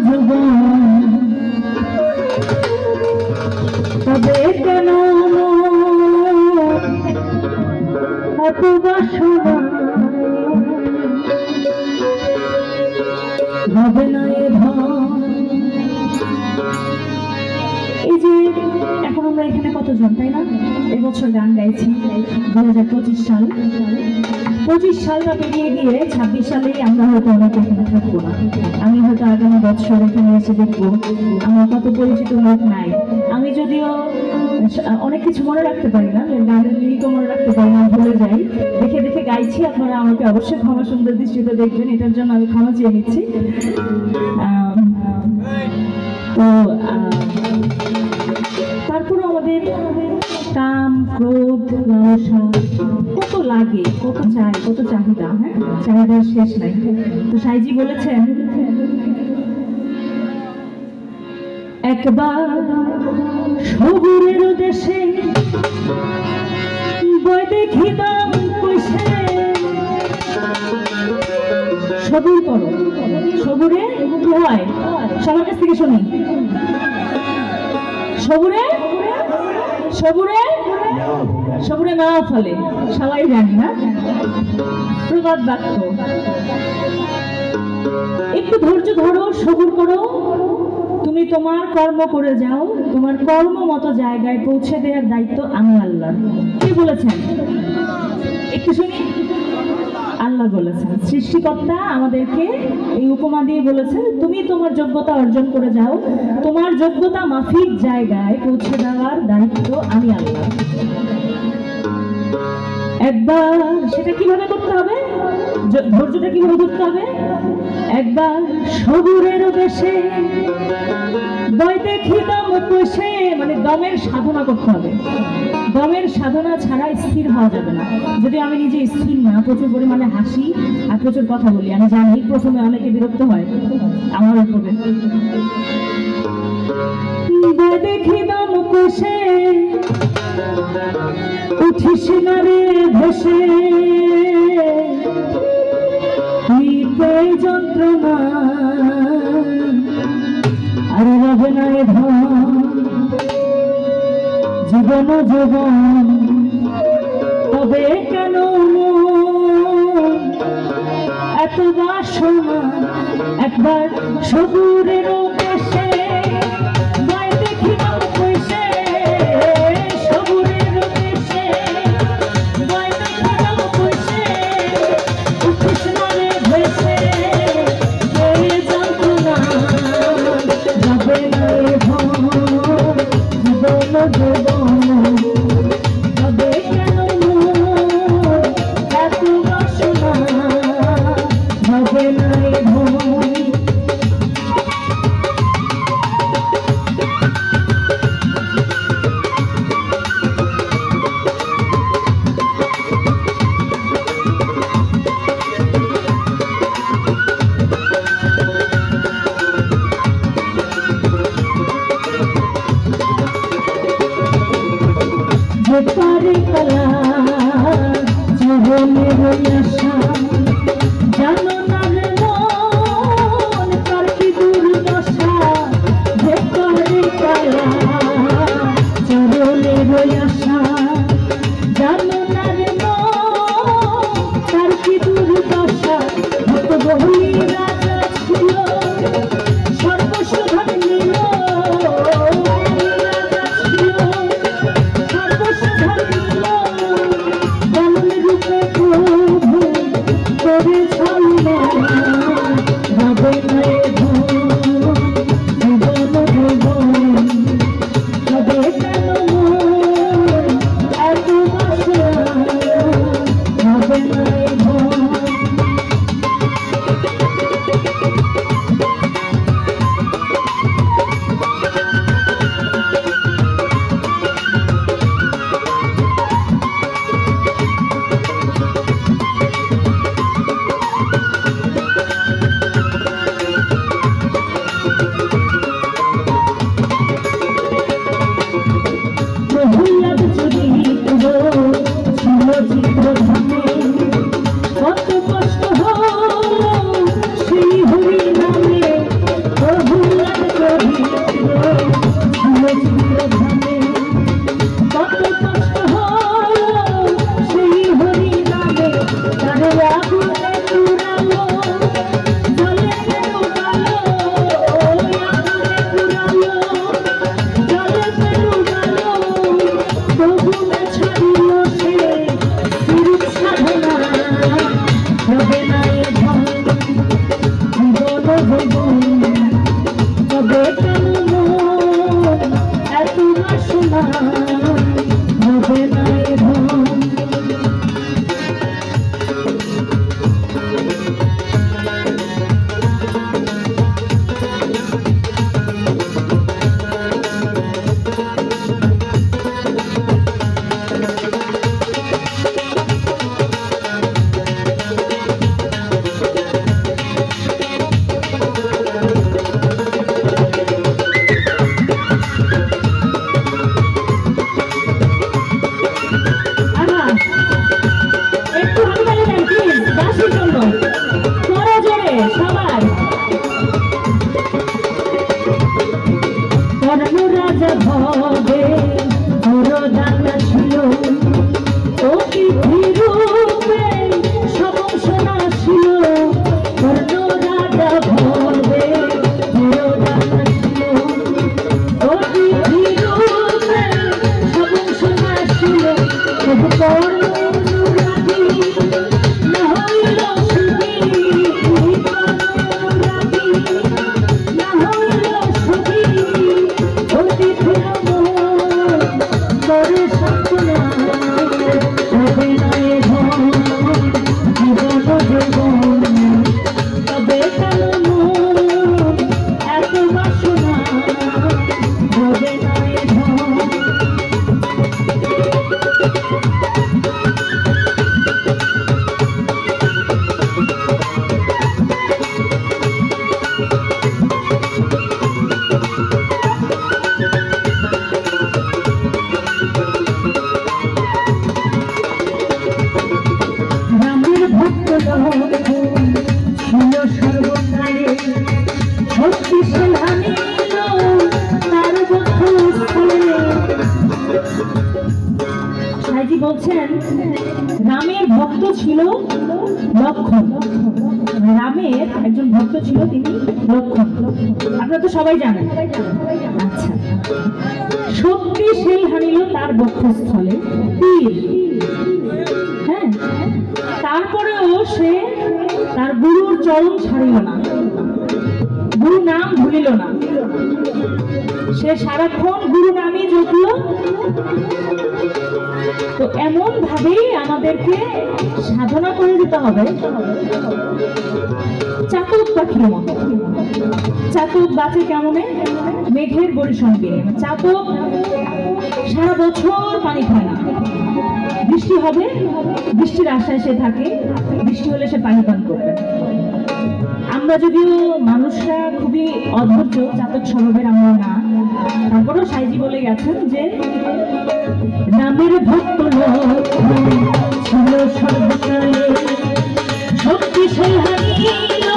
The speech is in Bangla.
যুবন তবে কেন এত বাসনা হবে না এ ধন। এই যে এখন আমরা এখানে কতজন, তাই না? এবছর গান গাইছি 2025 সাল। 25 সালটা পেরিয়ে গিয়ে 26 সালেই আমরা হয়তো অনেকে এখানে থাকবো না। আমি হয়তো আগামী বছর এখানে এসে দেখবো আমার কত পরিচিত লোক নাই। আমি যদিও অনেক কিছু মনে রাখতে পারি না, গানের লিরিকও মনে রাখতে পারি না, ভুলে যাই। দেখে দেখে গাইছি, আপনারা আমাকে অবশ্যই ক্ষমা সুন্দর দৃষ্টিতে দেখবেন, এটার জন্য আমি ক্ষমা চেয়ে নিচ্ছি। তো তারপরে আমাদের কাম ক্রোধ লালসা কত লাগে, কত চাই, কত চাহিদা। হ্যাঁ, চাহিদার শেষ নাই। তো সাইজি বলেছেন, একবার সবুরের দেশে বই দেখি দাম কইছে। সবুর করো, সবুরে কি হয় সবার কাছ থেকে শুনি। সবুরে সবুরে সবুরে না ফলে সবাই জানি না, প্রবাদ বাক্য। একটু ধৈর্য ধরো, সবুর করো, তুমি তোমার কর্ম করে যাও, তোমার কর্ম মতো জায়গায় পৌঁছে দেওয়ার দায়িত্ব আমি আল্লাহ। কে বলেছেন একটু শুনি? আল্লাহ বলেছেন, সৃষ্টিকর্তা আমাদেরকে এই উপমা দিয়ে বলেছেন, তুমি তোমার যোগ্যতা অর্জন করে যাও, তোমার যোগ্যতা মাফিক জায়গায় পৌঁছে দেওয়ার দায়িত্ব আমি আল্লাহ। একবার সেটা কিভাবে করতে হবে, ধৈর্যটা কিভাবে করতে হবে? একবার সবুরের দেশে বই দেখি দম কষে, মানে দমের সাধনা করতে হবে। দমের সাধনা ছাড়া স্থির হওয়া যাবে না। যদি আমি নিজে স্থির না, প্রচুর পরিমাণে হাসি আর প্রচুর কথা বলি, আমি জানি প্রথমে অনেকে বিরক্ত হয় আমার উপরে। বই দেখি দম কষে উঠিস না রে ভেসে, যন্ত্রণা আর রবে না এ ধন। জীবন জীবন তবে কেন এত বাসনা? একবার সবুরের দেশে বই দেখি না কইছে, সবুরের দেশে বই দেখি না কইছে, উঠিস না রে ভেসে, এই যন্ত্রণা যাবে না এ ধন। জীবন জীবন তবে কেন এত বাসনা? হবে না এ ধন। জীবন তবে কেন এত বাসনা হবে না এ ধন। ভবে বড়দাতা ছিল অতি ধীরূপে সমসনা ছিল কর্ণ রাজা ভবে বড়দাতা ছিল অতি ধীরূপে সমসনা ছিল তবু কর্ণ রাজি না হইল সুখী না হইল সুখী সাইজি বলছেন রামের ভক্ত ছিল লক্ষণ। রামের একজন ভক্ত ছিল, তিনি লক্ষণ। আপনারা তো সবাই জানেন। আচ্ছা, শক্তিশীল হানিল তার বক্ষস্থলে তীর। হ্যাঁ, তারপরেও সে তার গুরুর চরণ ছাড়িল না, গুরু নাম ভুলিল না। সে সারাক্ষণ গুরু নামই জপল। তো এমন ভাবেই আমাদেরকে সাধনা করে দিতে হবে চাতক পাখির মতো। চাতক বাঁচে কেমনে? মেঘের বরিশঙ্গে। চাতক সারা বছর পানি খায় না, বৃষ্টি হবে, বৃষ্টির আশায় সে থাকে, বৃষ্টি হলে সে পানি পান করবে। আমরা যদিও মানুষরা খুবই অধৈর্য, চাতক স্বভাবের আমরা না, তারপরেও সাইজি বলে গেছেন যে নামের ভক্ত ছিল সর্বকালে শক্তিশালী হানিল